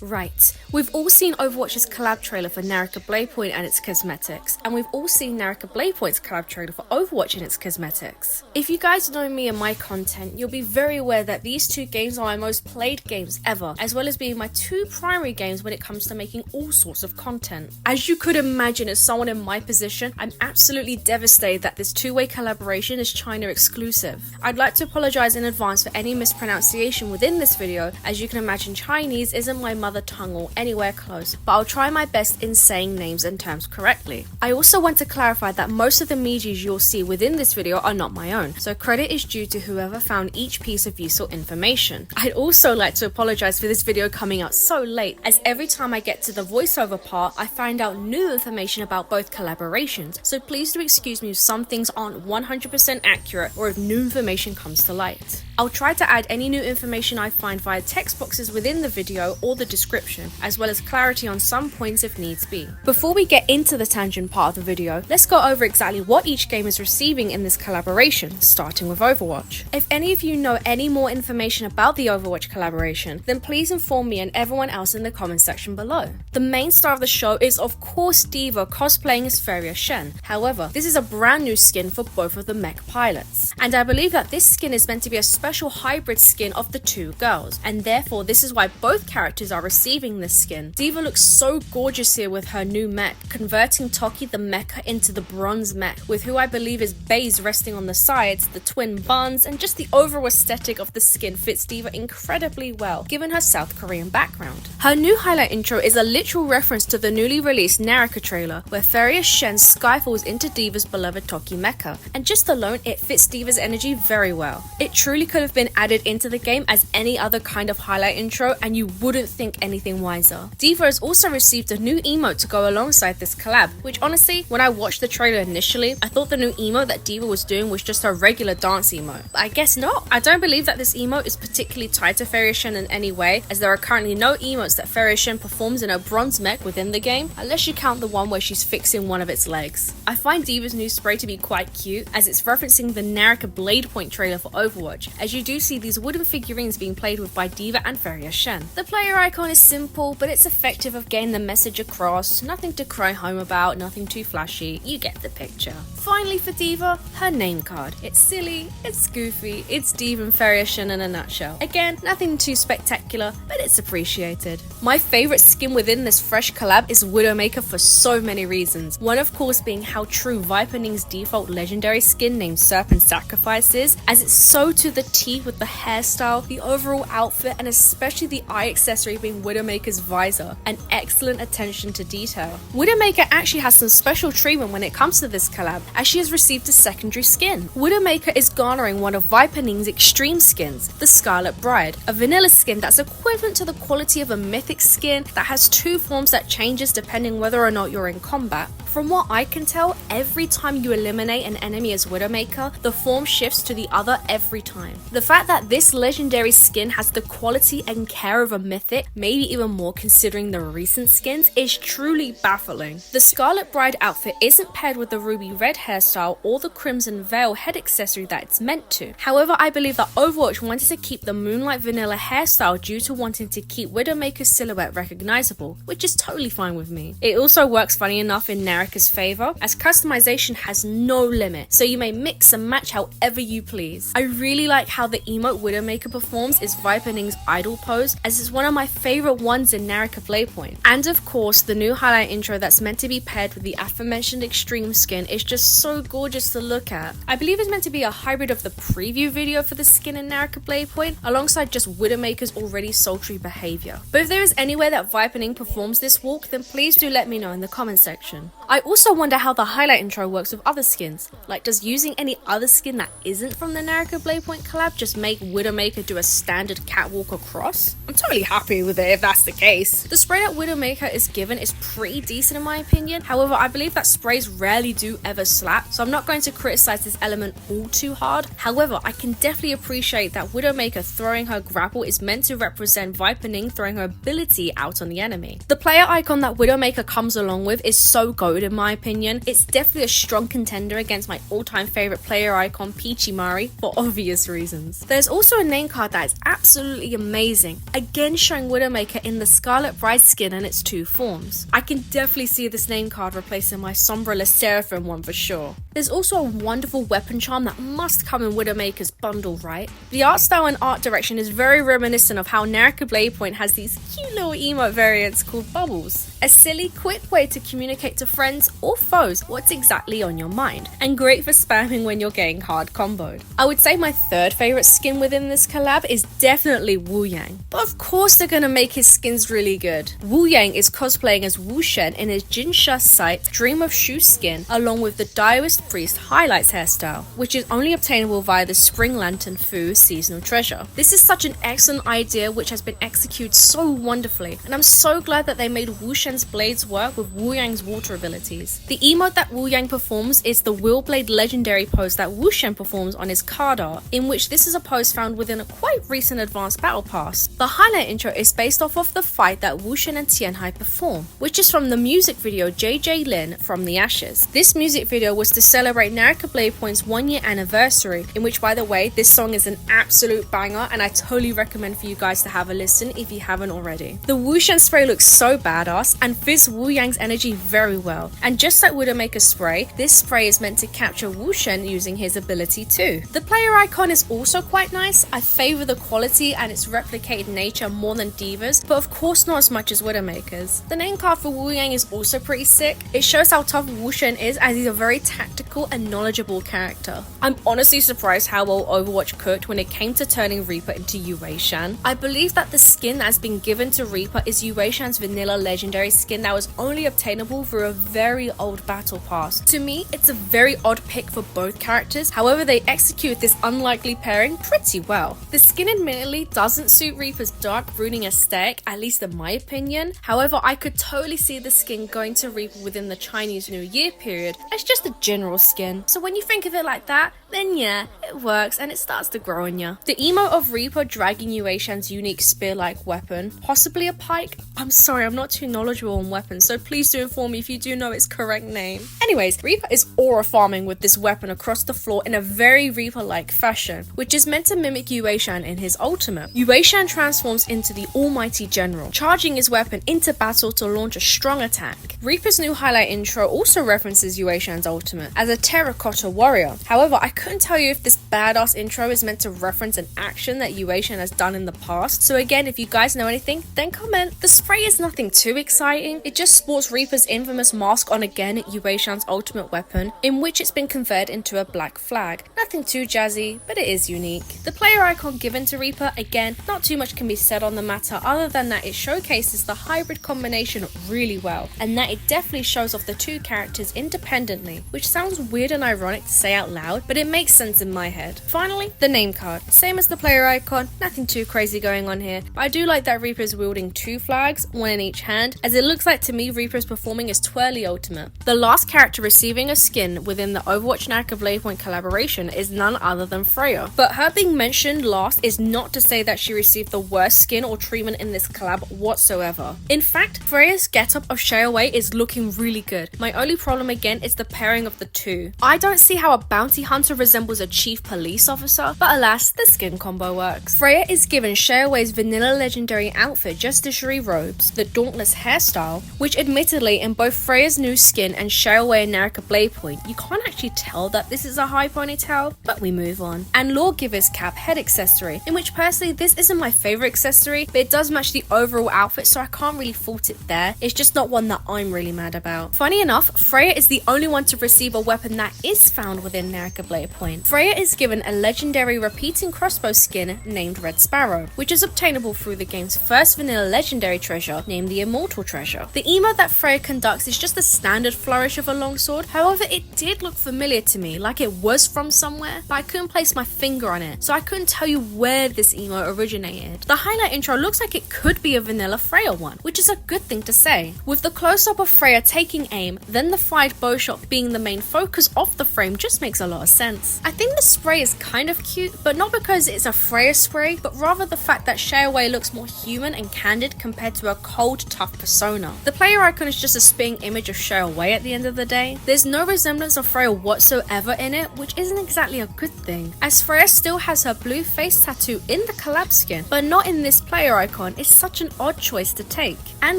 Right, we've all seen Overwatch's collab trailer for Naraka Bladepoint and its cosmetics, and we've all seen Naraka Bladepoint's collab trailer for Overwatch and its cosmetics. If you guys know me and my content, you'll be very aware that these two games are my most played games ever, as well as being my two primary games when it comes to making all sorts of content. As you could imagine, as someone in my position, I'm absolutely devastated that this two-way collaboration is China exclusive. I'd like to apologize in advance for any mispronunciation within this video, as you can imagine Chinese isn't my mother tongue or anywhere close, but I'll try my best in saying names and terms correctly. I also want to clarify that most of the emojis you'll see within this video are not my own, so credit is due to whoever found each piece of useful information. I'd also like to apologize for this video coming out so late, as every time I get to the voiceover part, I find out new information about both collaborations, so please do excuse me if some things aren't 100% accurate or if new information comes to light. I'll try to add any new information I find via text boxes within the video or the description, as well as clarity on some points if needs be. Before we get into the tangent part of the video, let's go over exactly what each game is receiving in this collaboration, starting with Overwatch. If any of you know any more information about the Overwatch collaboration, then please inform me and everyone else in the comment section below. The main star of the show is of course D.Va cosplaying as Feria Shen. However, this is a brand new skin for both of the mech pilots, and I believe that this skin is meant to be a special hybrid skin of the two girls, and therefore this is why both characters are receiving this skin. D.Va looks so gorgeous here with her new mech, converting Toki the mecha into the bronze mech, with who I believe is Baze resting on the sides, the twin buns, and just the overall aesthetic of the skin fits D.Va incredibly well, given her South Korean background. Her new highlight intro is a literal reference to the newly released Naraka trailer, where Feria Shen skyfalls into D.Va's beloved Toki mecha, and just alone it fits D.Va's energy very well. It truly could have been added into the game as any other kind of highlight intro, and you wouldn't think anything wiser. D.Va has also received a new emote to go alongside this collab, which honestly, when I watched the trailer initially, I thought the new emote that D.Va was doing was just a regular dance emote. But I guess not. I don't believe that this emote is particularly tied to Feria Shen in any way, as there are currently no emotes that Feria Shen performs in her bronze mech within the game, unless you count the one where she's fixing one of its legs. I find D.Va's new spray to be quite cute, as it's referencing the Naraka Bladepoint trailer for Overwatch, as you do see these wooden figurines being played with by D.Va and Feria Shen. The player icon is simple, but it's effective of getting the message across. Nothing to cry home about, nothing too flashy, you get the picture. Finally for D.Va, her name card. It's silly, it's goofy, it's D.Va and Feria Shen in a nutshell. Again, nothing too spectacular, but it's appreciated. My favourite skin within this fresh collab is Widowmaker for so many reasons. One of course being how true Vipening's default legendary skin named Serpent Sacrifice is, as it's so to the T with the hairstyle, the overall outfit, and especially the eye accessory being Widowmaker's visor, and excellent attention to detail. Widowmaker actually has some special treatment when it comes to this collab, as she has received a secondary skin. Widowmaker is garnering one of Vipening's extreme skins, the Scarlet Bride, a vanilla skin that's equivalent to the quality of a mythic skin that has two forms that changes depending whether or not you're in combat. From what I can tell, every time you eliminate an enemy as Widowmaker, the form shifts to the other every time. The fact that this legendary skin has the quality and care of a mythic, maybe even more considering the recent skins, is truly baffling. The Scarlet Bride outfit isn't paired with the ruby red hairstyle or the crimson veil head accessory that it's meant to. However, I believe that Overwatch wanted to keep the moonlight vanilla hairstyle due to wanting to keep Widowmaker's silhouette recognizable, which is totally fine with me. It also works funny enough in Naraka's favor, as customization has no limit, so you may mix and match however you please. I really like how the emote Widowmaker performs is Vipening's idol pose, as it's one of my favorite ones in Naraka Bladepoint. And of course, the new highlight intro that's meant to be paired with the aforementioned extreme skin is just so gorgeous to look at. I believe it's meant to be a hybrid of the preview video for the skin in Naraka Bladepoint, alongside just Widowmaker's already sultry behavior. But if there is any way that Vipening performs this walk, then please do let me know in the comment section. I also wonder how the highlight intro works with other skins. Like, does using any other skin that isn't from the Naraka Bladepoint collab just make Widowmaker do a standard catwalk across? I'm totally happy with it if that's the case. The spray that Widowmaker is given is pretty decent in my opinion. However, I believe that sprays rarely do ever slap, so I'm not going to criticize this element all too hard. However, I can definitely appreciate that Widowmaker throwing her grapple is meant to represent Vipening throwing her ability out on the enemy. The player icon that Widowmaker comes along with is so goated good in my opinion. It's definitely a strong contender against my all-time favorite player icon Peachimari for obvious reasons. There's also a name card that is absolutely amazing, again showing Widowmaker in the Scarlet Bride skin in its 2 forms. I can definitely see this name card replacing my Sombrilla Seraphim one for sure. There's also a wonderful weapon charm that must come in Widowmaker's bundle, right? The art style and art direction is very reminiscent of how Naraka Bladepoint has these cute little emote variants called bubbles. A silly, quick way to communicate to friends or foes what's exactly on your mind, and great for spamming when you're getting hard comboed. I would say my third favourite skin within this collab is definitely Wu Yang, but of course they're gonna make his skins really good. Wu Yang is cosplaying as Wu Shen in his Jinsha Sight Dream of Shu skin, along with the Daoist Priest Highlights hairstyle, which is only obtainable via the Spring Lantern Fu seasonal treasure. This is such an excellent idea which has been executed so wonderfully, and I'm so glad that they made Wu Shen's blades work with Wu Yang's water abilities. The emote that Wu Yang performs is the Will Blade legendary pose that Wu Shen performs on his card art, in which this is a pose found within a quite recent advanced battle pass. The highlight intro is based off of the fight that Wu Shen and Tianhai perform, which is from the music video JJ Lin From the Ashes. This music video was to celebrate Naraka Bladepoint's 1-year anniversary, in which, by the way, this song is an absolute banger and I totally recommend for you guys to have a listen if you haven't already. The Wu Shen spray looks so badass and fits Wu Yang's energy very well, and just like Widowmaker's spray, this spray is meant to capture Wu Shen using his ability too. The player icon is also quite nice. I favour the quality and its replicated nature more than Diva's, but of course not as much as Widowmaker's. The name card for Wu Yang is also pretty sick. It shows how tough Wu Shen is, as he's a very tactical and knowledgeable character. I'm honestly surprised how well Overwatch cooked when it came to turning Reaper into Yue Shan. I believe that the skin that has been given to Reaper is Yue Shan's vanilla legendary skin that was only obtainable through a very old battle pass. To me, it's a very odd pick for both characters, however they execute this unlikely pairing pretty well. The skin admittedly doesn't suit Reaper's dark brooding aesthetic, at least in my opinion. However, I could totally see the skin going to Reaper within the Chinese New Year period as just a general skin. So when you think of it like that, then yeah, it works and it starts to grow on ya. The emote of Reaper dragging Yue Shan's unique spear-like weapon, possibly a pike. I'm sorry, I'm not too knowledgeable on weapons, so please do inform me if you do know its correct name. Anyways, Reaper is aura farming with this weapon across the floor in a very Reaper-like fashion, which is meant to mimic Yue Shan in his ultimate. Yue Shan transforms into the Almighty General, charging his weapon into battle to launch a strong attack. Reaper's new highlight intro also references Yue Shan's ultimate as a terracotta warrior. However, I couldn't tell you if this badass intro is meant to reference an action that Yue Shan has done in the past, so again, if you guys know anything, then comment. The spray is nothing too exciting, it just sports Reaper's infamous mask on again Yue Shan's ultimate weapon, in which it's been converted into a black flag. Nothing too jazzy, but it is unique. The player icon given to Reaper, again, not too much can be said on the matter other than that it showcases the hybrid combination really well, and that it definitely shows off the two characters independently, which sounds weird and ironic to say out loud, but it makes sense in my head. Finally, the name card. Same as the player icon, nothing too crazy going on here, but I do like that Reaper is wielding 2 flags, one in each hand, as it looks like to me Reaper is performing his twirly ultimate. The last character receiving a skin within the Overwatch Naraka Bladepoint collaboration is none other than Freya, but her being mentioned last is not to say that she received the worst skin or treatment in this collab whatsoever. In fact, Freya's getup of Shy Away is looking really good. My only problem again is the pairing of the two. I don't see how a bounty hunter resembles a chief police officer, but alas, the skin combo works. Freya is given Shy Away's vanilla legendary outfit justiciary robes, the dauntless hairstyle, which admittedly in both Freya's new skin and Shy Away and Naraka Bladepoint, you can't actually tell that this is a high ponytail, but we move on. And Lawgiver's cap head accessory, in which personally this isn't my favourite accessory, but it does match the overall outfit, so I can't really fault it there. It's just not one that I'm really mad about. Funny enough, Freya is the only one to receive a weapon that is found within Naraka Bladepoint. Freya is given a legendary repeating crossbow skin named Red Sparrow, which is obtainable through the game's first vanilla legendary treasure named the Immortal Treasure. The emote that Freya conducts is just a standard flourish of a longsword, however it did look familiar to me, like it was from somewhere, but I couldn't place my finger on it, so I couldn't tell you where this emote originated. The highlight intro looks like it could be a vanilla Freya one, which is a good thing to say. With the close-up of Freya taking aim, then the fired bow shot being the main focus focus off the frame just makes a lot of sense. I think the spray is kind of cute, but not because it's a Freya spray, but rather the fact that Shayaway looks more human and candid compared to a cold, tough persona. The player icon is just a spitting image of Shayaway at the end of the day. There's no resemblance of Freya whatsoever in it, which isn't exactly a good thing, as Freya still has her blue face tattoo in the collab skin, but not in this player icon. Is such an odd choice to take. And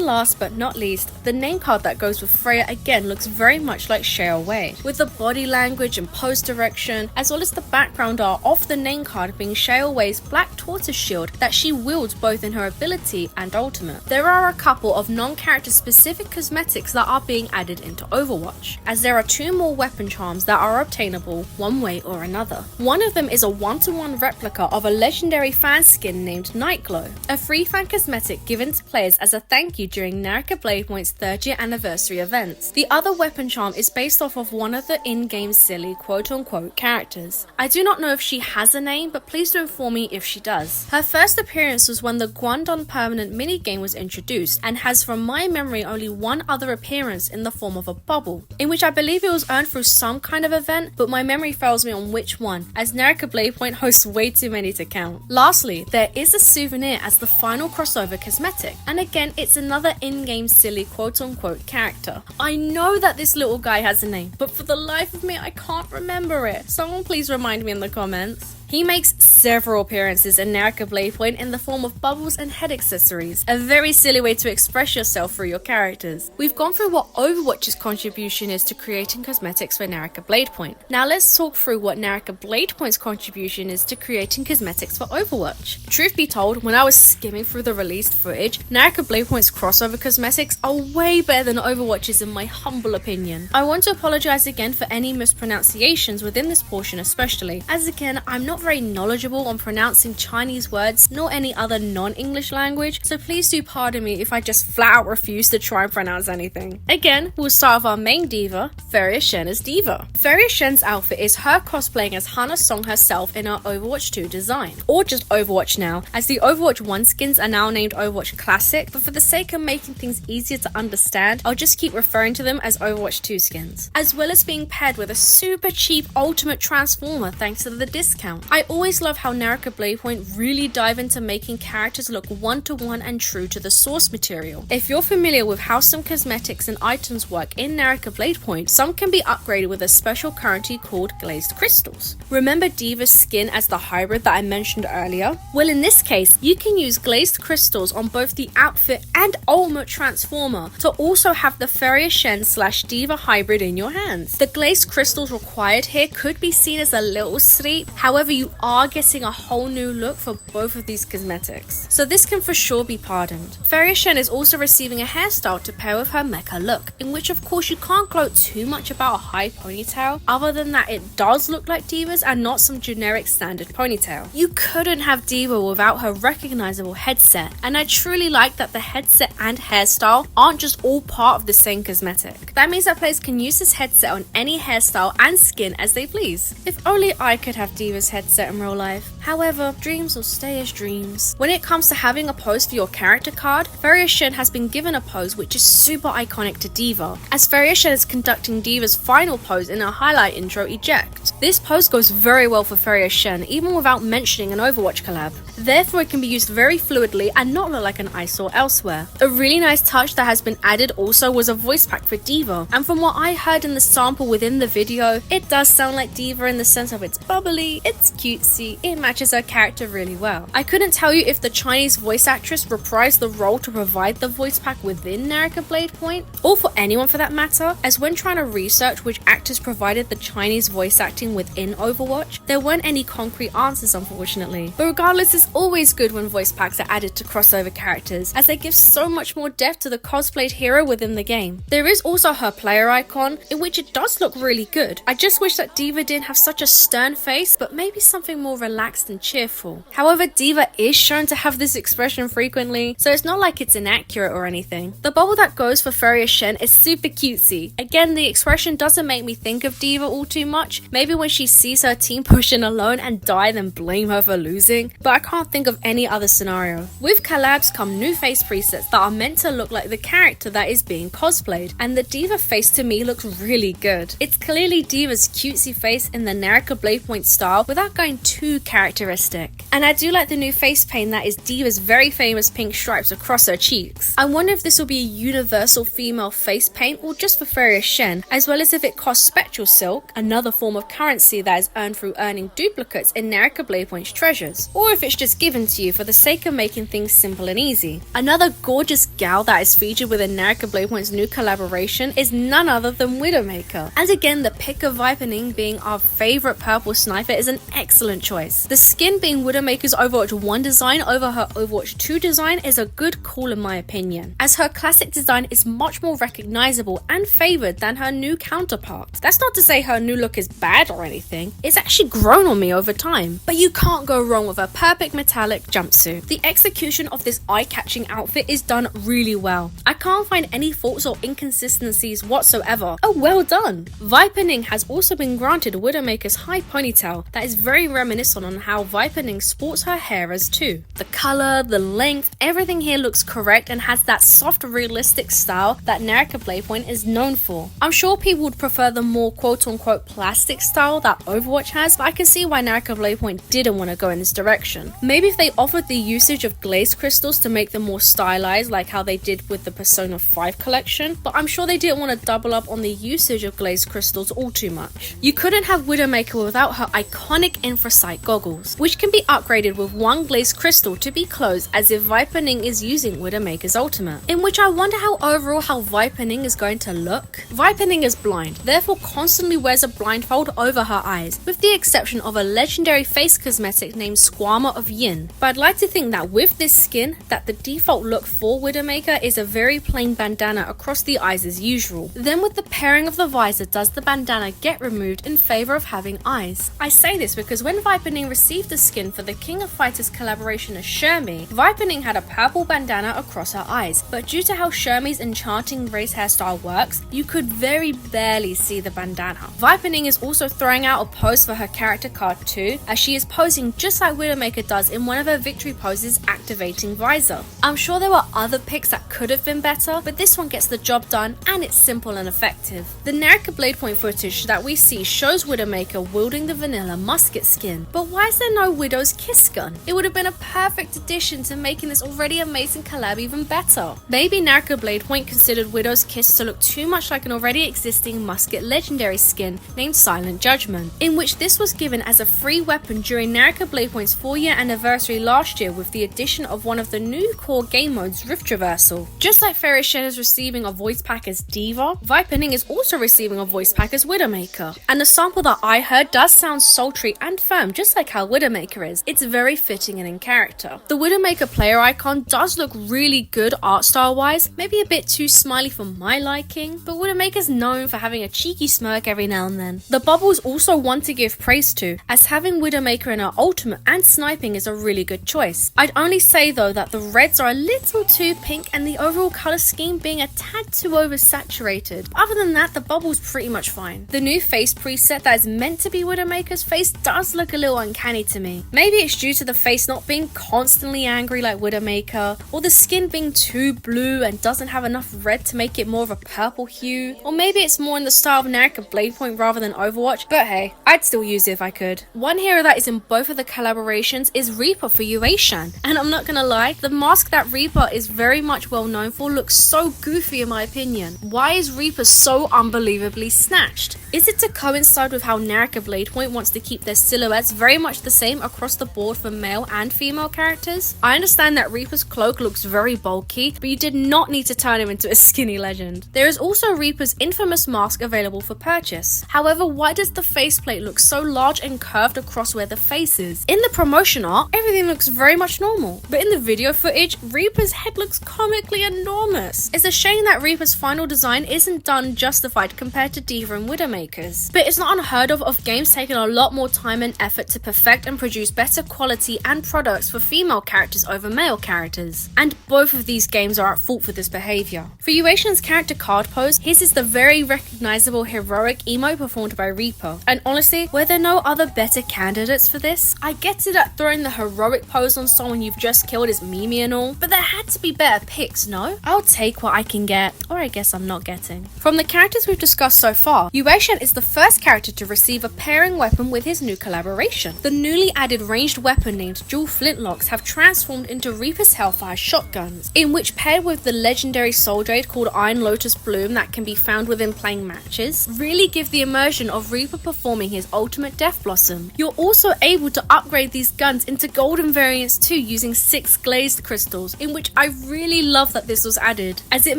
last but not least, the name card that goes with Freya again looks very much like Shayaway, with the body language and pose direction, as well as the background art of the name card being Shayaway's black tortoise shield that she wields both in her ability and ultimate. There are a couple of non-character specific cosmetics that are being added into Overwatch, as there are 2 more weapon charms that are obtainable one way or another. One of them is a 1-to-1 replica of a legendary fan skin named Nightglow, a free fan cosmetic given to players as a thank you during Naraka Bladepoint's 3rd year anniversary events. The other weapon charm is based off of one of the in-game silly quote-unquote characters. I do not know if she has a name, but please do inform me if she does. Her first appearance was when the Guangdong permanent minigame was introduced, and has from my memory only one other appearance in the form of a bubble, in which I believe it was earned through some kind of event, but my memory fails me on which one, as Naraka Bladepoint hosts way too many to count. Lastly, there is a souvenir as the final crossover cosmetic, and again it's another in-game silly quote-unquote character. I know that this little guy has a name, but for the life of me I can't remember it. Someone please remind me in the comments. He makes several appearances in Naraka Bladepoint in the form of bubbles and head accessories, a very silly way to express yourself through your characters. We've gone through what Overwatch's contribution is to creating cosmetics for Naraka Bladepoint. Now let's talk through what Naraka Bladepoint's contribution is to creating cosmetics for Overwatch. Truth be told, when I was skimming through the released footage, Naraka Bladepoint's crossover cosmetics are way better than Overwatch's in my humble opinion. I want to apologize again for any mispronunciations within this portion especially, as again I'm not very knowledgeable on pronouncing Chinese words nor any other non-English language, so please do pardon me if I just flat out refuse to try and pronounce anything. Again, we'll start with our main diva, Feria Shen as Diva. Feria Shen's outfit is her cosplaying as Hana Song herself in her Overwatch 2 design, or just Overwatch now, as the Overwatch 1 skins are now named Overwatch Classic, but for the sake of making things easier to understand, I'll just keep referring to them as Overwatch 2 skins, as well as being paired with a super cheap Ultimate Transformer thanks to the discount. I always love how Naraka Bladepoint really dive into making characters look one-to-one and true to the source material. If you're familiar with how some cosmetics and items work in Naraka Bladepoint, some can be upgraded with a special currency called glazed crystals. Remember Diva's skin as the hybrid that I mentioned earlier? Well, in this case, you can use glazed crystals on both the outfit and Ultimate Transformer to also have the Feria Shen / Diva hybrid in your hands. The glazed crystals required here could be seen as a little steep, however you are getting a whole new look for both of these cosmetics, so this can for sure be pardoned. Feria Shen is also receiving a hairstyle to pair with her mecha look, in which of course you can't gloat too much about a high ponytail, other than that it does look like Diva's and not some generic standard ponytail. You couldn't have Diva without her recognizable headset, and I truly like that the headset and hairstyle aren't just all part of the same cosmetic. That means that players can use this headset on any hairstyle and skin as they please. If only I could have Diva's headset in real life. However, dreams will stay as dreams. When it comes to having a pose for your character card, Feria Shen has been given a pose which is super iconic to Diva, as Feria Shen is conducting Diva's final pose in her highlight intro Eject. This pose goes very well for Feria Shen, even without mentioning an Overwatch collab. Therefore, it can be used very fluidly and not look like an I saw elsewhere. A really nice touch that has been added also was a voice pack for Diva, and from what I heard in the sample within the video, it does sound like Diva in the sense of it's bubbly, it's cutesy, it matches her character really well. I couldn't tell you if the Chinese voice actress reprised the role to provide the voice pack within Naraka Bladepoint, or for anyone for that matter, as when trying to research which actors provided the Chinese voice acting within Overwatch, there weren't any concrete answers unfortunately. But regardless, it's always good when voice packs are added to crossover characters, as they give so much more depth to the cosplayed hero within the game. There is also her player icon, in which it does look really good. I just wish that Diva didn't have such a stern face, but maybe something more relaxed relaxed and cheerful. However, D.Va is shown to have this expression frequently, so it's not like it's inaccurate or anything. The bubble that goes for Furious Shen is super cutesy. Again, the expression doesn't make me think of D.Va all too much. Maybe when she sees her team push in alone and die, then blame her for losing, but I can't think of any other scenario. With collabs come new face presets that are meant to look like the character that is being cosplayed, and the D.Va face to me looks really good. It's clearly D.Va's cutesy face in the Naraka Bladepoint style without going too characteristic. And I do like the new face paint that is D.Va's very famous pink stripes across her cheeks. I wonder if this will be a universal female face paint or just for Furious Shen, as well as if it costs Spectral Silk, another form of currency that is earned through earning duplicates in Naraka Bladepoint's treasures, or if it's just given to you for the sake of making things simple and easy. Another gorgeous gal that is featured within Naraka Bladepoint's new collaboration is none other than Widowmaker. And again, the pick of Vipening being our favourite purple sniper is an excellent choice. The skin being Widowmaker's Overwatch 1 design over her Overwatch 2 design is a good call in my opinion, as her classic design is much more recognisable and favoured than her new counterpart. That's not to say her new look is bad or anything, it's actually grown on me over time, but you can't go wrong with a perfect metallic jumpsuit. The execution of this eye-catching outfit is done really well. I can't find any faults or inconsistencies whatsoever. Oh, well done! Vipening has also been granted Widowmaker's high ponytail that is very reminiscent on how Vipening sports her hair as too. The colour, the length, everything here looks correct and has that soft realistic style that Naraka Bladepoint is known for. I'm sure people would prefer the more quote-unquote plastic style that Overwatch has, but I can see why Naraka Bladepoint didn't want to go in this direction. Maybe if they offered the usage of glazed crystals to make them more stylized like how they did with the Persona 5 collection, but I'm sure they didn't want to double up on the usage of glazed crystals all too much. You couldn't have Widowmaker without her iconic infrasight goggles, which can be upgraded with one glazed crystal to be closed as if Vipening is using Widowmaker's ultimate, in which I wonder how Vipening is going to look. Vipening is blind, therefore constantly wears a blindfold over her eyes, with the exception of a legendary face cosmetic named Squama of Yin. But I'd like to think that with this skin, that the default look for Widowmaker is a very plain bandana across the eyes as usual. Then with the pairing of the visor, does the bandana get removed in favour of having eyes? I say this because when Vipening received the skin for the King of Fighters collaboration as Shermie, Vipening had a purple bandana across her eyes, but due to how Shermie's enchanting race hairstyle works, you could very barely see the bandana. Vipening is also throwing out a pose for her character card too, as she is posing just like Widowmaker does in one of her victory poses activating visor. I'm sure there were other picks that could have been better, but this one gets the job done and it's simple and effective. The Naraka Bladepoint footage that we see shows Widowmaker wielding the vanilla musket skin, but why is there no Widow's kiss gun? It would have been a perfect addition to making this already amazing collab even better. Maybe Naraka Bladepoint considered Widow's kiss to look too much like an already existing musket legendary skin named Silent Judgment, in which this was given as a free weapon during Naraka Bladepoint's 4-year anniversary last year with the addition of one of the new core game modes, Rift Traversal. Just like Furious Shen is receiving a voice pack as D.Va, Vipening is also receiving a voice pack as Widowmaker. And the sample that I heard does sound sultry and firm, just like how Widowmaker is. It's very fitting and in character. The Widowmaker player icon does look really good art style wise, maybe a bit too smiley for my liking, but Widowmaker's known for having a cheeky smirk every now and then. The bubbles also want to give praise to, as having Widowmaker in her ultimate and sniping is a really good choice. I'd only say though that the reds are a little too pink and the overall colour scheme being a tad too oversaturated. Other than that, the bubble's pretty much fine. The new face preset that is meant to be Widowmaker's face does look a little uncanny to me. Maybe it's due to the face not being constantly angry like Widowmaker, or the skin being too blue and doesn't have enough red to make it more of a purple hue, or maybe it's more in the style of Naraka Bladepoint rather than Overwatch, but hey, I'd still use it if I could. One hero that is in both of the collaborations is Reaper for Yueshan, and I'm not gonna lie, the mask that Reaper is very much well known for looks so goofy in my opinion. Why is Reaper so unbelievably snatched? Is it to coincide with how Naraka Bladepoint wants to keep their silhouettes very much the same across the board for male and female characters? I understand that Reaper's cloak looks very bulky, but you did not need to turn him into a skinny legend. There is also Reaper's infamous mask available for purchase. However, why does the faceplate look so large and curved across where the face is? In the promotion art, everything looks very much normal, but in the video footage, Reaper's head looks comically enormous. It's a shame that Reaper's final design isn't done justified compared to Diva and Widowmaker's, but it's not unheard of games taking a lot more time and effort to perfect and produce better quality and products for female characters over male characters, and both of these games are at fault for this behaviour. For Yuashan's character card pose, his is the very recognisable heroic emo performed by Reaper, and honestly, were there no other better candidates for this? I get it that throwing the heroic pose on someone you've just killed is memey and all, but there had to be better picks, no? I'll take what I can get, or I guess I'm not getting. From the characters we've discussed so far, Yuashan is the first character to receive a pairing weapon with his new collaboration. The newly added ranged weapon named dual flintlocks have transformed into Reaper's Hellfire shotguns, in which paired with the legendary soul jade called Iron Lotus Bloom that can be found within playing matches, really give the immersion of Reaper performing his ultimate Death Blossom. You're also able to upgrade these guns into golden variants too using 6 glazed crystals, in which I really love that this was added, as it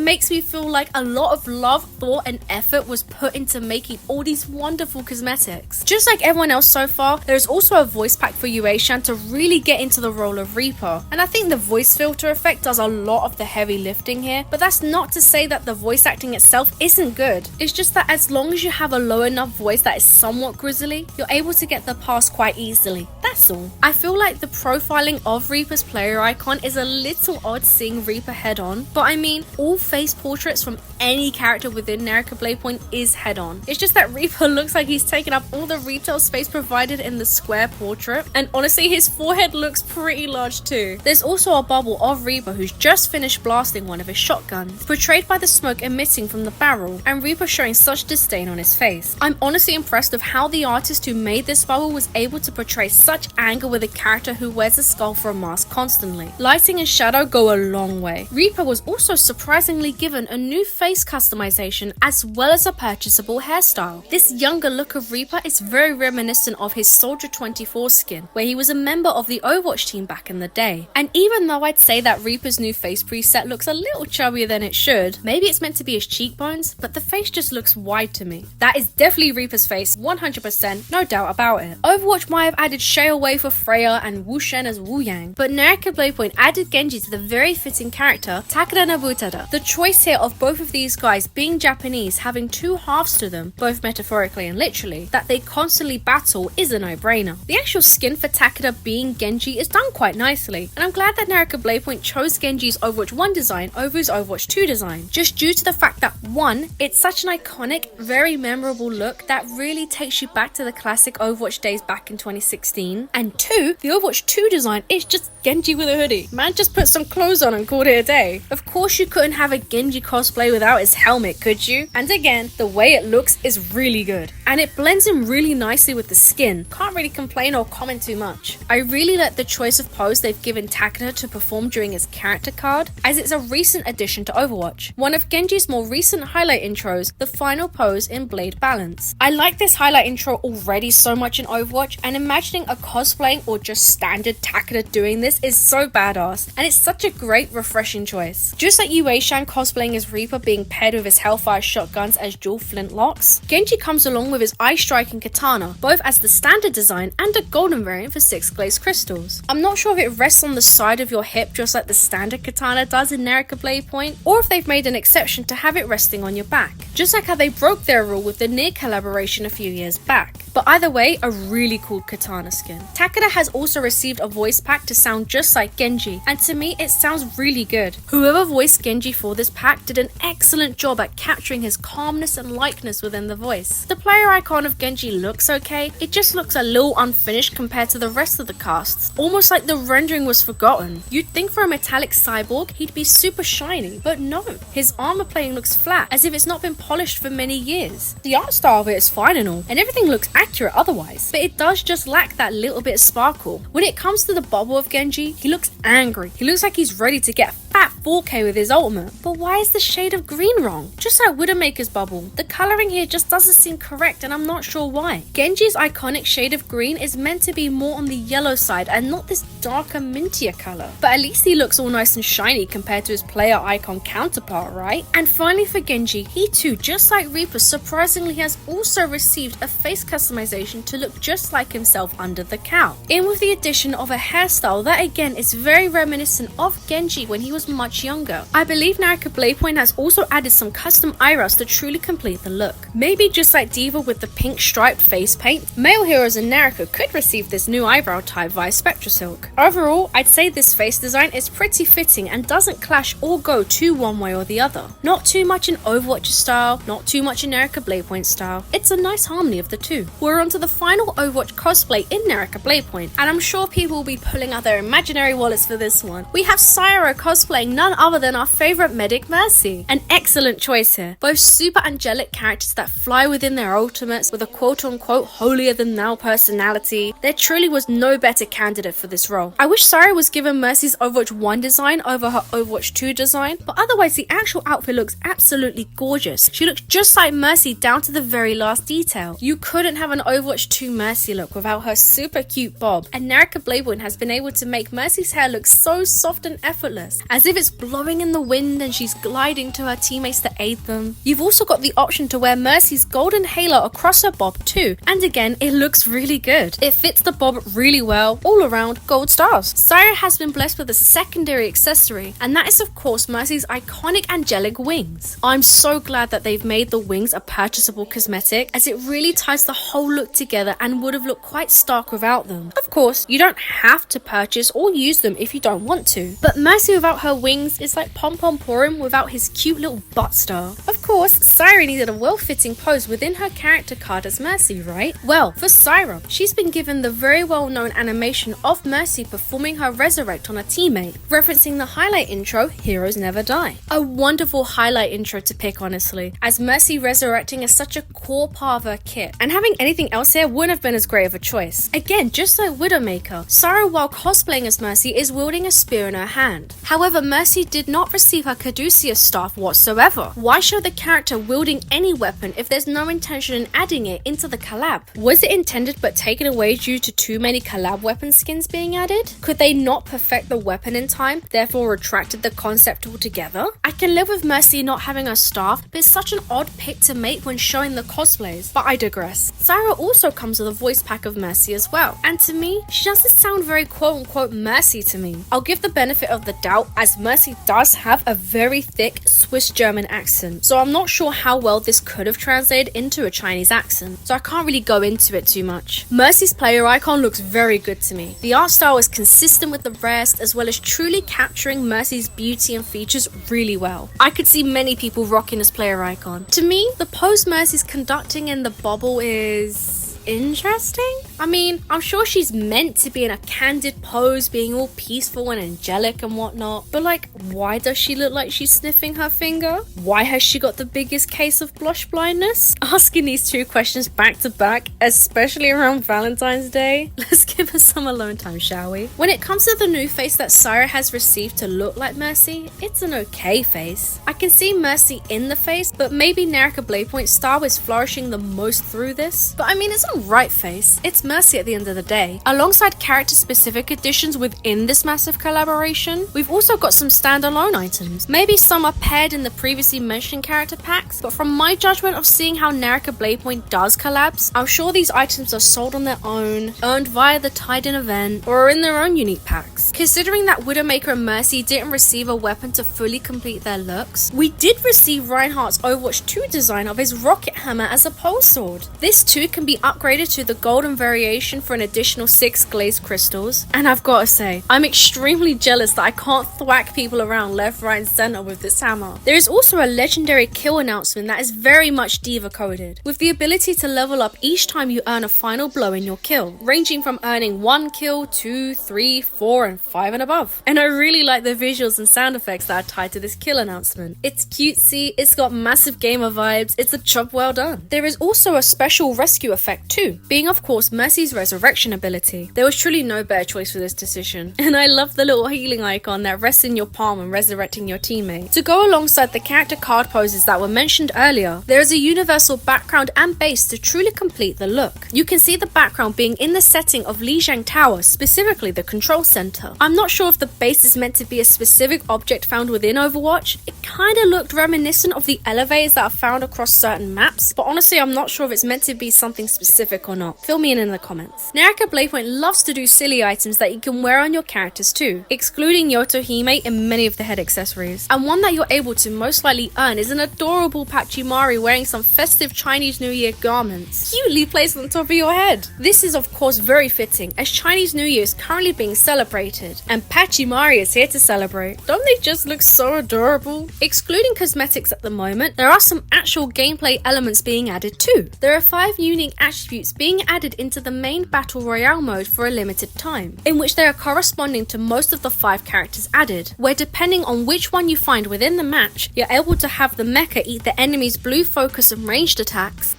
makes me feel like a lot of love, thought and effort was put into making all these wonderful cosmetics. Just like everyone else so far, there's also a voice pack for Yuashan to really get into the role of Reaper, and I think the voice filter effect does a lot of the heavy lifting here, but that's not to say that the voice acting itself isn't good. It's just that as long as you have a low enough voice that is somewhat grizzly, you're able to get the pass quite easily. That's all. I feel like the profiling of Reaper's player icon is a little odd seeing Reaper head on, but I mean, all face portraits from any character within Naraka Bladepoint is head on. It's just that Reaper looks like he's taken up all the retail space provided in the square portrait, and honestly his forehead looks pretty large too. There's also a bubble of Reaper who's just finished blasting one of his shotguns, portrayed by the smoke emitting from the barrel, and Reaper showing such disdain on his face. I'm honestly impressed of how the artist who made this bubble was able to portray such anger with a character who wears a skull for a mask constantly. Lighting and shadow go a long way. Reaper was also surprisingly given a new face customization as well as a purchasable hairstyle. This younger look of Reaper is very reminiscent of his Soldier 24 skin, where he was a member of the Overwatch team back in the day. And even though I'd say that Reaper's new face preset looks a little chubbier than it should, maybe it's meant to be his cheekbones, but the face just looks wide to me. That is definitely Reaper's face, 100%, no doubt about it. Overwatch might have added Shay away for Freya and Wu Shen as Wu Yang, but Naraka Bladepoint added Genji to the very fitting character Takeda Nobutada. The choice here of both of these guys being Japanese, having two halves to them, both metaphorically and literally, that they constantly battle is a no-brainer. The actual skin for Takeda being Genji is done quite nicely, and I'm glad that Naraka Bladepoint chose Genji's Overwatch 1 design over his Overwatch 2 design, just due to the fact that 1, it's such an iconic, very memorable look that really takes you back to the classic Overwatch days back in 2016, and 2, the Overwatch 2 design is just Genji with a hoodie. Man just put some clothes on and called it a day. Of course you couldn't have a Genji cosplay without his helmet, could you? And again, the way it looks is really good, and it blends in really nicely with the skin. Can't really complain or comment too much. I really like the choice of pose they've given Takeda to perform during his character card, as it's a recent addition to Overwatch. One of Genji's more recent highlight intros, the final pose in Blade Balance. I like this highlight intro already so much in Overwatch, and imagining a cosplaying or just standard Takeda doing this is so badass, and it's such a great refreshing choice. Just like Yuashan cosplaying as Reaper being paired with his Hellfire shotguns as dual flintlocks, Genji comes along with his Eye Striking katana, both as the standard design and a golden variant for 6 glazed crystals. I'm not sure if it rests on the side of your hip just like the standard katana does in Naraka Bladepoint, or if they've made an exception to have it resting on your back, just like how they broke their rule with the Nier collaboration a few years back. But either way, a really cool katana skin. Takeda has also received a voice pack to sound just like Genji, and to me it sounds really good. Whoever voiced Genji for this pack did an excellent job at capturing his calmness and likeness within the voice. The player icon of Genji looks okay, it just looks a little unfinished compared to the rest of the casts, almost like the rendering was forgotten. You'd think for a metallic cyborg he'd be super shiny, but no, his armor plating looks flat, as if it's not been polished for many years. The art style of it is fine and all, and everything looks accurate otherwise, but it does just lack that little bit of sparkle. When it comes to the bubble of Genji, he looks angry. He looks like he's ready to get fat 4K with his ultimate. But why is the shade of green wrong? Just like Widowmaker's bubble, the colouring here just doesn't seem correct, and I'm not sure why. Genji's iconic shade of green is meant to be more on the yellow side and not this darker mintier colour, but at least he looks all nice and shiny compared to his player icon counterpart, right? And finally for Genji, he too, just like Reaper, surprisingly has also received a face customization to look just like himself under the cowl, in with the addition of a hairstyle that again is very reminiscent of Genji when he was much much younger. I believe Naraka Bladepoint has also added some custom eyebrows to truly complete the look. Maybe just like Diva with the pink striped face paint, male heroes in Naraka could receive this new eyebrow type via Spectra Silk. Overall, I'd say this face design is pretty fitting and doesn't clash or go too one way or the other. Not too much in Overwatch style, not too much in Naraka Bladepoint style. It's a nice harmony of the two. We're on to the final Overwatch cosplay in Naraka Bladepoint, and I'm sure people will be pulling out their imaginary wallets for this one. We have Syra cosplaying none other than our favourite medic Mercy. An excellent choice here. Both super angelic characters that fly within their ultimates with a quote-unquote holier-than-thou personality. There truly was no better candidate for this role. I wish Syra was given Mercy's Overwatch 1 design over her Overwatch 2 design, but otherwise the actual outfit looks absolutely gorgeous. She looks just like Mercy down to the very last detail. You couldn't have an Overwatch 2 Mercy look without her super cute bob, and Naraka Bladepoint has been able to make Mercy's hair look so soft and effortless, as if it's blowing in the wind and she's gliding to her teammates to aid them. You've also got the option to wear Mercy's golden halo across her bob too, and again it looks really good. It fits the bob really well, all around gold stars. Syra has been blessed with a secondary accessory, and that is of course Mercy's iconic angelic wings. I'm so glad that they've made the wings a purchasable cosmetic, as it really ties the whole look together and would have looked quite stark without them. Of course, you don't have to purchase or use them if you don't want to, but Mercy without her wings is like Pom Pom Purim without his cute little butt star. Of course, Syra needed a well-fitting pose within her character card as Mercy, right? Well, for Syra, she's been given the very well-known animation of Mercy performing her resurrect on a teammate, referencing the highlight intro, Heroes Never Die. A wonderful highlight intro to pick, honestly, as Mercy resurrecting is such a core part of her kit, and having anything else here wouldn't have been as great of a choice. Again, just like Widowmaker, Syra while cosplaying as Mercy is wielding a spear in her hand. However, Mercy did not receive her Caduceus staff whatsoever. Why show the character wielding any weapon if there's no intention in adding it into the collab? Was it intended but taken away due to too many collab weapon skins being added? Could they not perfect the weapon in time, therefore retracted the concept altogether? I can live with Mercy not having a staff, but it's such an odd pick to make when showing the cosplays, but I digress. Syra also comes with a voice pack of Mercy as well, and to me, she doesn't sound very quote-unquote Mercy to me. I'll give the benefit of the doubt, as Mercy does have a very thick Swiss-German accent, so I'm not sure how well this could have translated into a Chinese accent, so I can't really go into it too much. Mercy's player icon looks very good to me. The art style is consistent with the rest, as well as truly capturing Mercy's beauty and features really well. I could see many people rocking this player icon. To me, the pose Mercy's conducting in the bubble is interesting. I mean, I'm sure she's meant to be in a candid pose, being all peaceful and angelic and whatnot, but like, why does she look like she's sniffing her finger? Why has she got the biggest case of blush blindness? Asking these two questions back to back, especially around Valentine's Day. Let's give her some alone time, shall we? When it comes to the new face that Syra has received to look like Mercy, it's an okay face. I can see Mercy in the face, but maybe Naraka Bladepoint style is flourishing the most through this. But I mean, it's a right face. It's Mercy at the end of the day. Alongside character-specific additions within this massive collaboration, we've also got some standalone items. Maybe some are paired in the previously mentioned character packs, but from my judgment of seeing how Naraka Bladepoint does collabs, I'm sure these items are sold on their own, earned via the tied-in event, or are in their own unique packs. Considering that Widowmaker and Mercy didn't receive a weapon to fully complete their looks, we did receive Reinhardt's Overwatch 2 design of his rocket hammer as a pole sword. This too can be upgraded to the golden variation for an additional 6 glazed crystals, and I've got to say, I'm extremely jealous that I can't thwack people around left, right and center with this hammer. There is also a legendary kill announcement that is very much diva coded, with the ability to level up each time you earn a final blow in your kill, ranging from earning 1 kill, 2, 3, 4 and 5 and above. And I really like the visuals and sound effects that are tied to this kill announcement. It's cutesy, it's got massive gamer vibes, it's a job well done. There is also a special rescue effect too, being of course Mercy's resurrection ability. There was truly no better choice for this decision, and I love the little healing icon that rests in your palm when resurrecting your teammate. To go alongside the character card poses that were mentioned earlier, there is a universal background and base to truly complete the look. You can see the background being in the setting of Lijiang Tower, specifically the control center. I'm not sure if the base is meant to be a specific object found within Overwatch. It kinda looked reminiscent of the elevators that are found across certain maps, but honestly I'm not sure if it's meant to be something specific or not. Fill me in the comments. Naraka Bladepoint loves to do silly items that you can wear on your characters too, excluding Yotohime and many of the head accessories. And one that you're able to most likely earn is an adorable Pachimari wearing some festive Chinese New Year garments, cutely placed on top of your head. This is of course very fitting, as Chinese New Year is currently being celebrated, and Pachimari is here to celebrate. Don't they just look so adorable? Excluding cosmetics at the moment, there are some actual gameplay elements being added too. There are 5 unique attributes being added into the main Battle Royale mode for a limited time, in which they are corresponding to most of the 5 characters added, where depending on which one you find within the match, you're able to have the mecha eat the enemy's blue focus and ranged attacks,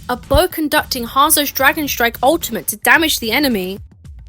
a bow conducting Hanzo's Dragon Strike ultimate to damage the enemy,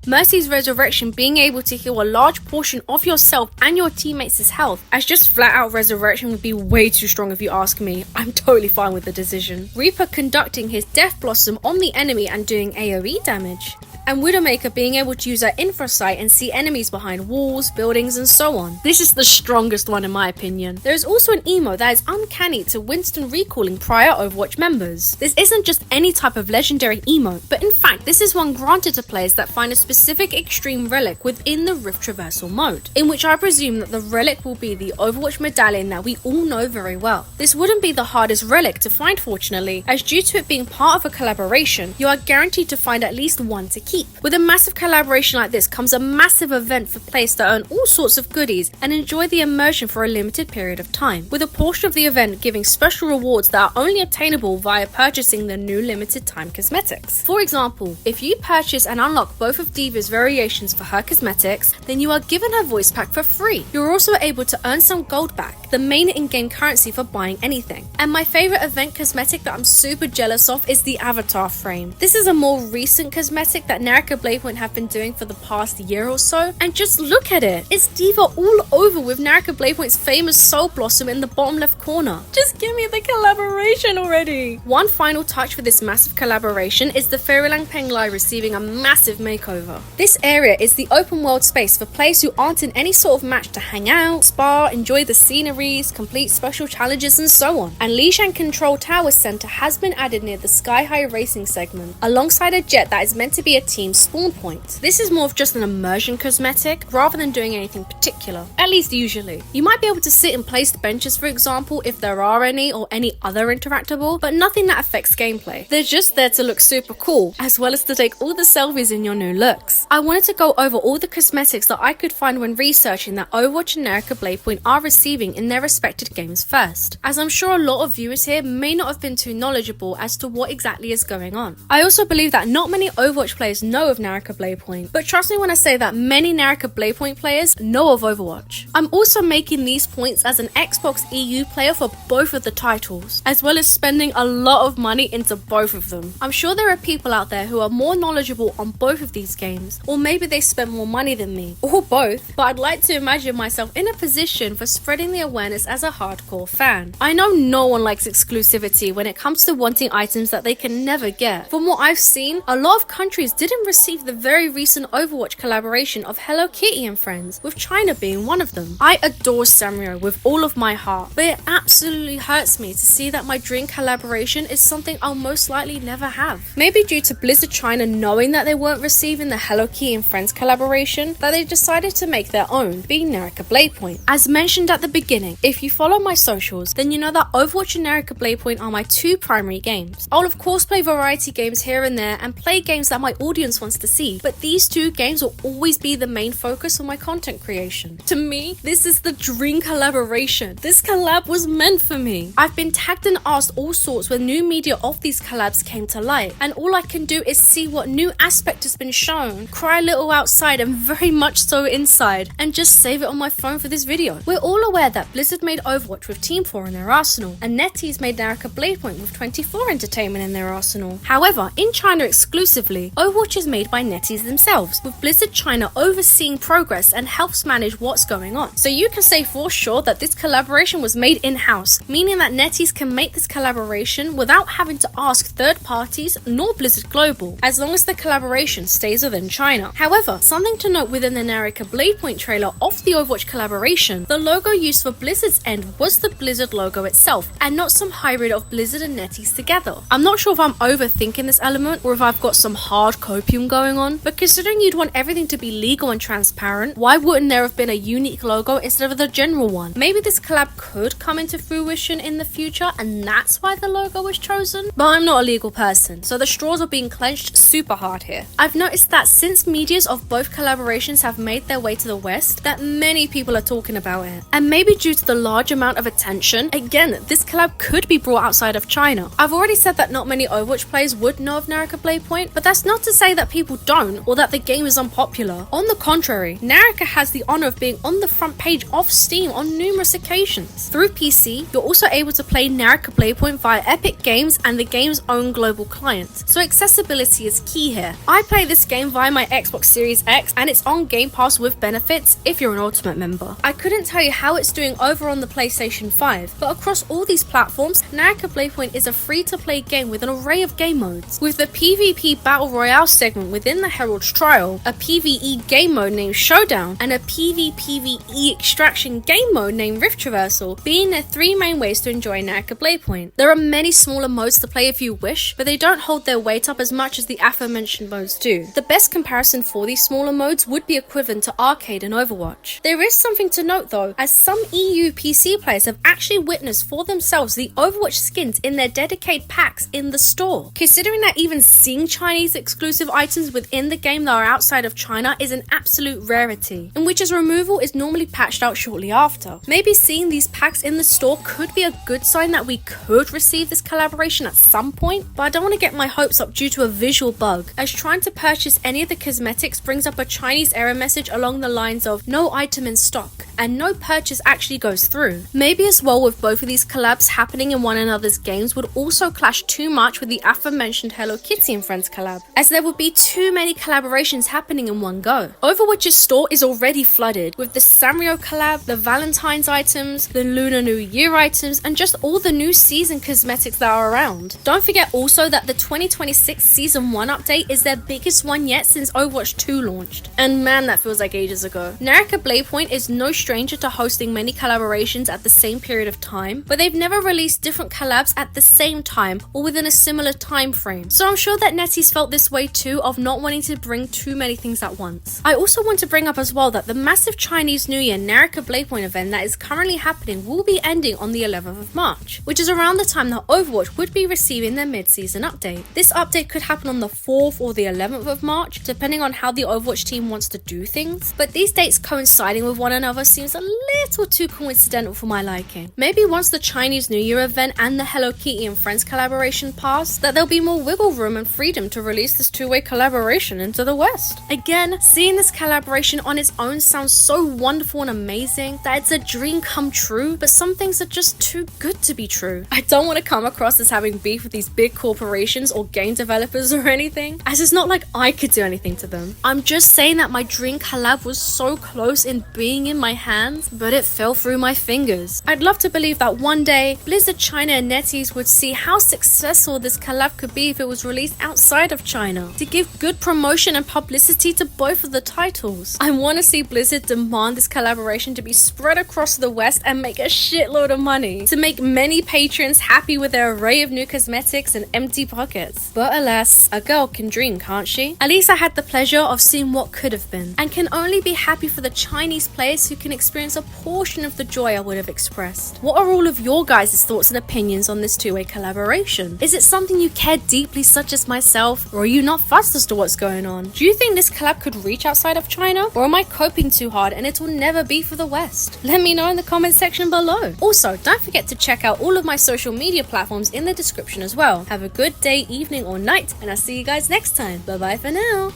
Mercy's Resurrection being able to heal a large portion of yourself and your teammates' health, as just flat out Resurrection would be way too strong if you ask me. I'm totally fine with the decision. Reaper conducting his Death Blossom on the enemy and doing AoE damage, and Widowmaker being able to use her infrasight and see enemies behind walls, buildings and so on. This is the strongest one in my opinion. There is also an emo that is uncanny to Winston recalling prior Overwatch members. This isn't just any type of legendary emo, but in fact this is one granted to players that find a specific extreme relic within the Rift Traversal mode, in which I presume that the relic will be the Overwatch medallion that we all know very well. This wouldn't be the hardest relic to find fortunately, as due to it being part of a collaboration, you are guaranteed to find at least one to keep. With a massive collaboration like this comes a massive event for players to earn all sorts of goodies and enjoy the immersion for a limited period of time, with a portion of the event giving special rewards that are only obtainable via purchasing the new limited time cosmetics. For example, if you purchase and unlock both of Diva's variations for her cosmetics, then you are given her voice pack for free. You're also able to earn some gold back, the main in-game currency for buying anything. And my favourite event cosmetic that I'm super jealous of is the avatar frame. This is a more recent cosmetic that Naraka Bladepoint have been doing for the past year or so, and just look at it. It's Diva all over with Naraka Bladepoint's famous Soul Blossom in the bottom left corner. Just give me the collaboration already. One final touch for this massive collaboration is the Fairyland Penglai receiving a massive makeover. This area is the open world space for players who aren't in any sort of match to hang out, spa, enjoy the sceneries, complete special challenges and so on. And Lishan Control Tower Center has been added near the Sky High Racing segment, alongside a jet that is meant to be a team spawn point. This is more of just an immersion cosmetic rather than doing anything particular, at least usually. You might be able to sit in placed benches for example if there are any, or any other interactable, but nothing that affects gameplay. They're just there to look super cool, as well as to take all the selfies in your new looks. I wanted to go over all the cosmetics that I could find when researching that Overwatch and Naraka Bladepoint are receiving in their respected games first, as I'm sure a lot of viewers here may not have been too knowledgeable as to what exactly is going on. I also believe that not many Overwatch players know of Naraka Bladepoint, but trust me when I say that many Naraka Bladepoint players know of Overwatch. I'm also making these points as an Xbox EU player for both of the titles, as well as spending a lot of money into both of them. I'm sure there are people out there who are more knowledgeable on both of these games, or maybe they spent more money than me, or both, but I'd like to imagine myself in a position for spreading the awareness as a hardcore fan. I know no one likes exclusivity when it comes to wanting items that they can never get. From what I've seen, a lot of countries didn't receive the very recent Overwatch collaboration of Hello Kitty and friends, with China being one of them. I adore Sanrio with all of my heart, but it absolutely hurts me to see that my dream collaboration is something I'll most likely never have. Maybe due to Blizzard China knowing that they weren't receiving the Hello Kitty and friends collaboration, that they decided to make their own, being Naraka Bladepoint. As mentioned at the beginning, if you follow my socials, then you know that Overwatch and Naraka Bladepoint are my two primary games. I'll of course play variety games here and there and play games that my audience wants to see, but these two games will always be the main focus of my content creation. To me, this is the dream collaboration. This collab was meant for me. I've been tagged and asked all sorts when new media of these collabs came to light, and all I can do is see what new aspect has been shown, cry a little outside and very much so inside, and just save it on my phone for this video. We're all aware that Blizzard made Overwatch with Team 4 in their arsenal, and NetEase made Naraka Bladepoint with 24 Entertainment in their arsenal. However, in China exclusively, Overwatch Overwatch is made by NetEase themselves, with Blizzard China overseeing progress and helps manage what's going on. So you can say for sure that this collaboration was made in-house, meaning that NetEase can make this collaboration without having to ask third parties nor Blizzard Global, as long as the collaboration stays within China. However, something to note within the Naraka Bladepoint trailer of the Overwatch collaboration, the logo used for Blizzard's end was the Blizzard logo itself, and not some hybrid of Blizzard and NetEase together. I'm not sure if I'm overthinking this element or if I've got some hard copium going on, but considering you'd want everything to be legal and transparent, why wouldn't there have been a unique logo instead of the general one? Maybe this collab could come into fruition in the future and that's why the logo was chosen? But I'm not a legal person, so the straws are being clenched super hard here. I've noticed that since medias of both collaborations have made their way to the West, that many people are talking about it. And maybe due to the large amount of attention, again, this collab could be brought outside of China. I've already said that not many Overwatch players would know of Naraka Bladepoint, but that's not to say that people don't or that the game is unpopular. On the contrary, Naraka has the honor of being on the front page of Steam on numerous occasions. Through PC, you're also able to play Naraka Bladepoint via Epic Games and the game's own global client, so accessibility is key here. I play this game via my Xbox Series X and it's on Game Pass with benefits if you're an Ultimate member. I couldn't tell you how it's doing over on the PlayStation 5, but across all these platforms, Naraka Bladepoint is a free-to-play game with an array of game modes, with the PvP Battle Royale segment within the Herald's Trial, a PvE game mode named Showdown, and a PvPvE extraction game mode named Rift Traversal being the three main ways to enjoy Naraka Bladepoint. There are many smaller modes to play if you wish, but they don't hold their weight up as much as the aforementioned modes do. The best comparison for these smaller modes would be equivalent to Arcade and Overwatch. There is something to note though, as some EU PC players have actually witnessed for themselves the Overwatch skins in their dedicated packs in the store. Considering that even seeing Chinese exclusive items within the game that are outside of China is an absolute rarity, in which its removal is normally patched out shortly after. Maybe seeing these packs in the store could be a good sign that we could receive this collaboration at some point, but I don't want to get my hopes up due to a visual bug, as trying to purchase any of the cosmetics brings up a Chinese error message along the lines of no item in stock, and no purchase actually goes through. Maybe as well with both of these collabs happening in one another's games would also clash too much with the aforementioned Hello Kitty and Friends collab, as there would be too many collaborations happening in one go. Overwatch's store is already flooded with the Sanrio collab, the Valentine's items, the Lunar New Year items, and just all the new season cosmetics that are around. Don't forget also that the 2026 Season 1 update is their biggest one yet since Overwatch 2 launched. And man, that feels like ages ago. Naraka Bladepoint is no stranger to hosting many collaborations at the same period of time, but they've never released different collabs at the same time or within a similar time frame. So I'm sure that NetEase felt this way too, of not wanting to bring too many things at once. I also want to bring up as well that the massive Chinese New Year Naraka Bladepoint event that is currently happening will be ending on the 11th of March, which is around the time that Overwatch would be receiving their mid-season update. This update could happen on the 4th or the 11th of March, depending on how the Overwatch team wants to do things, but these dates coinciding with one another seems a little too coincidental for my liking. Maybe once the Chinese New Year event and the Hello Kitty and Friends collaboration pass, that there'll be more wiggle room and freedom to release this two-way collaboration into the West. Again, seeing this collaboration on its own sounds so wonderful and amazing that it's a dream come true, but some things are just too good to be true. I don't want to come across as having beef with these big corporations or game developers or anything, as it's not like I could do anything to them. I'm just saying that my dream collab was so close in being in my hands, but it fell through my fingers. I'd love to believe that one day, Blizzard China and NetEase would see how successful this collab could be if it was released outside of China, to give good promotion and publicity to both of the titles. I want to see Blizzard demand this collaboration to be spread across the West and make a shitload of money, to make many patrons happy with their array of new cosmetics and empty pockets. But alas, a girl can dream, can't she? At least I had the pleasure of seeing what could have been, and can only be happy for the Chinese players who can experience a portion of the joy I would have expressed. What are all of your guys' thoughts and opinions on this two-way collaboration? Is it something you care deeply such as myself, or are you not fussed as to what's going on? Do you think this collab could reach outside of China, or am I coping too hard and it will never be for the West? Let me know in the comment section below. Also, don't forget to check out all of my social media platforms in the description as well. Have a good day, evening or night, and I'll see you guys next time. Bye bye for now.